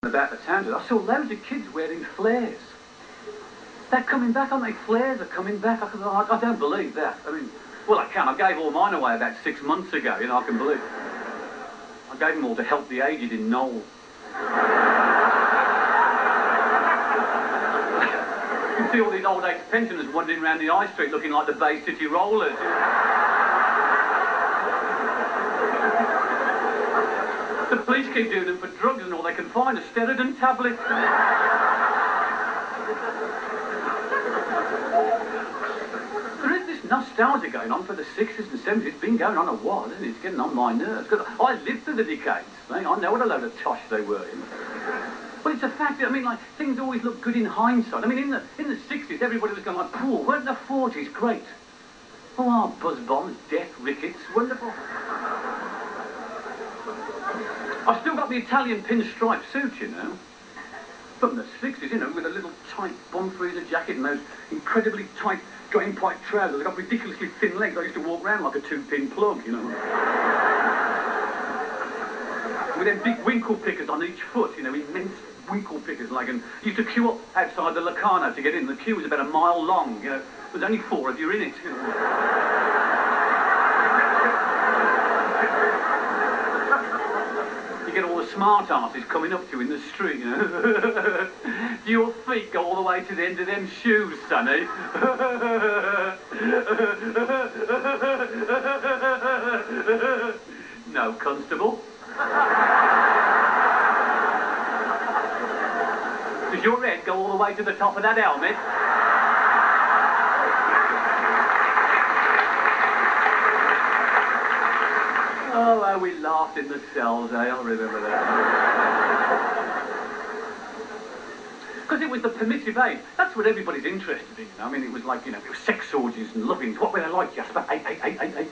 about the town. I saw loads of kids wearing flares. They're coming back, aren't they? Flares are coming back. I don't believe that. I mean, well, I can. I gave all mine away about 6 months ago, you know, I can believe it. I gave them all to help the aged in Knoll. You can see all these old age pensioners wandering around the high street looking like the Bay City Rollers. You know? The police keep doing them for drugs and all they can find are Steradin tablets. There is this nostalgia going on for the 60s and 70s. It's been going on a while, isn't it? It's getting on my nerves. Because I lived through the decades. I know what a load of tosh they were. You know? But it's a fact that, I mean, like, things always look good in hindsight. I mean, in the 60s, everybody was going like, poor, weren't the 40s great? Oh, buzz bombs, death, rickets, wonderful. I've still got the Italian pinstripe suit, you know, from the 60s, you know, with a little tight bomb freezer jacket and those incredibly tight drain-pipe trousers. I've got ridiculously thin legs. I used to walk around like a two-pin plug, you know. With them big winkle pickers on each foot, you know, immense winkle pickers, like, and you used to queue up outside the Locarno to get in. The queue was about a mile long, you know. There's only 4 of you in it, you know. You get all the smart asses coming up to you in the street, you know. Do your feet go all the way to the end of them shoes, sonny? No, constable. Does your head go all the way to the top of that helmet? Oh, how we laughed in the cells, eh? I'll remember that. Because it was the permissive age. That's what everybody's interested in. You know? I mean, it was like, you know, it was sex orgies and lovings. What were they like, Jasper? Hey.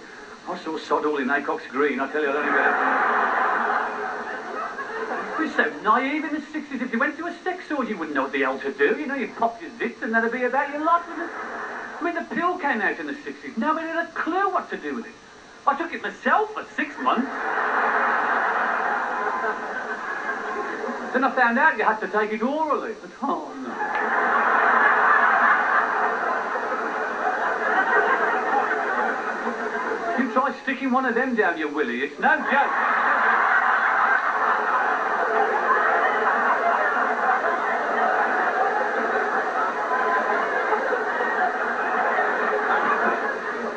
I saw sod all in Acock's Green, I tell you, I don't even... It was so naive in the 60s. If you went to a sex orgy, you wouldn't know what the hell to do. You know, you'd pop your zits and that'd be about your lot with it. I mean, the pill came out in the 60s. Nobody had a clue what to do with it. I took it myself for 6 months. Then I found out you had to take it orally. But, oh, no. You try sticking one of them down your willy, it's no joke.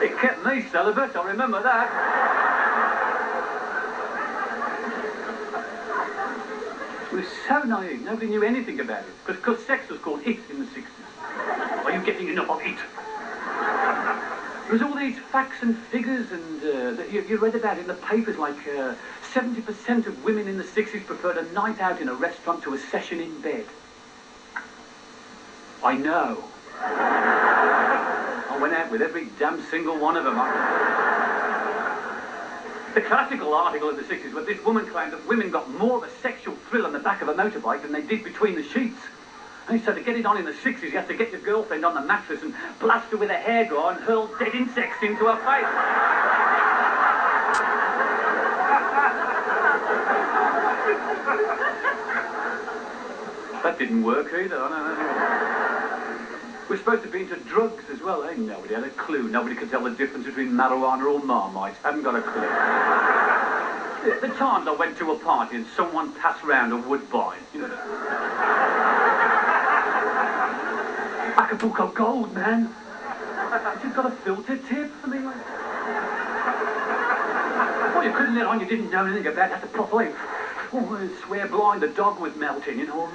It kept me celibate, I remember that. It was so naive, nobody knew anything about it. Because sex was called it in the 60s. Are you getting enough of it? There was all these facts and figures and that you read about in the papers, like 70% of women in the 60s preferred a night out in a restaurant to a session in bed. I know. I went out with every damn single one of them. The classical article in the 60s where this woman claimed that women got more of a sexual thrill on the back of a motorbike than they did between the sheets. And so to get it on in the 60s, you have to get your girlfriend on the mattress and blast her with a hairdryer and hurl dead insects into her face. That didn't work either, I know. We're supposed to be into drugs as well, eh? Nobody had a clue. Nobody could tell the difference between marijuana or Marmite. Hadn't got a clue. The times I went to a party and someone passed round a woodbine, you know. Acapulco Gold, man. You've got a filter tip for me, like. Well, you couldn't let on you didn't know anything about that. The properly, oh, swear blind, the dog was melting, you know.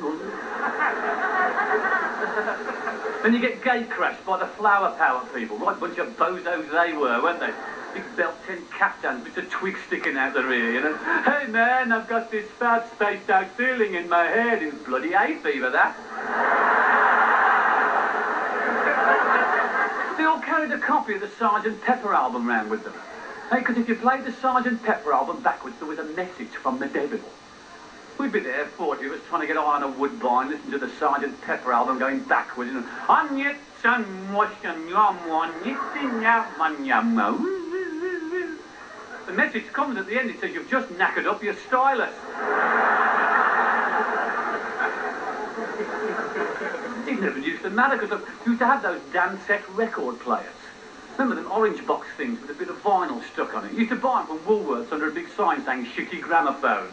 Then you get gate crashed by the flower power people. Right bunch of bozos they were, weren't they? Big belt-tin caftans, bits of twigs sticking out the rear, you know. Hey, man, I've got this fat spaced-out feeling in my head. It was bloody hay fever, that. They all carried a copy of the Sgt. Pepper album round with them. Hey, because if you played the Sgt. Pepper album backwards, there was a message from the devil. We'd be there, 40 of us, trying to get on a woodbine, listen to the Sgt. Pepper album going backwards, you know. The message comes at the end, it says, you've just knackered up your stylus. never used to matter because I used to have those Dansette record players. Remember them orange box things with a bit of vinyl stuck on it? You used to buy them from Woolworths under a big sign saying shitty gramophones.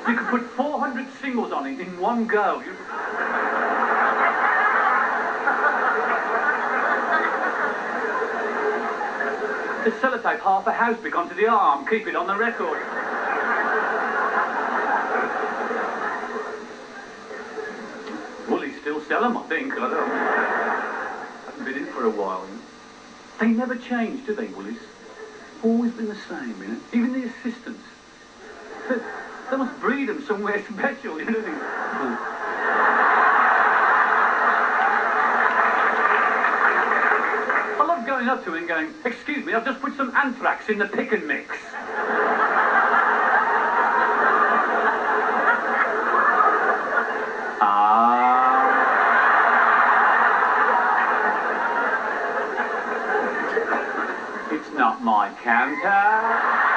You could put 400 singles on it in one go. Just sellotape half a house brick onto the arm, keep it on the record. Woolies still sell them, I think. I don't know. Haven't been in for a while. You know? They never change, do they, Woolies? Always been the same, you know. Even the assistants. They must breed them somewhere special, you know. I love going up to him and going, "Excuse me, I've just put some anthrax in the pick and mix." It's not my canter.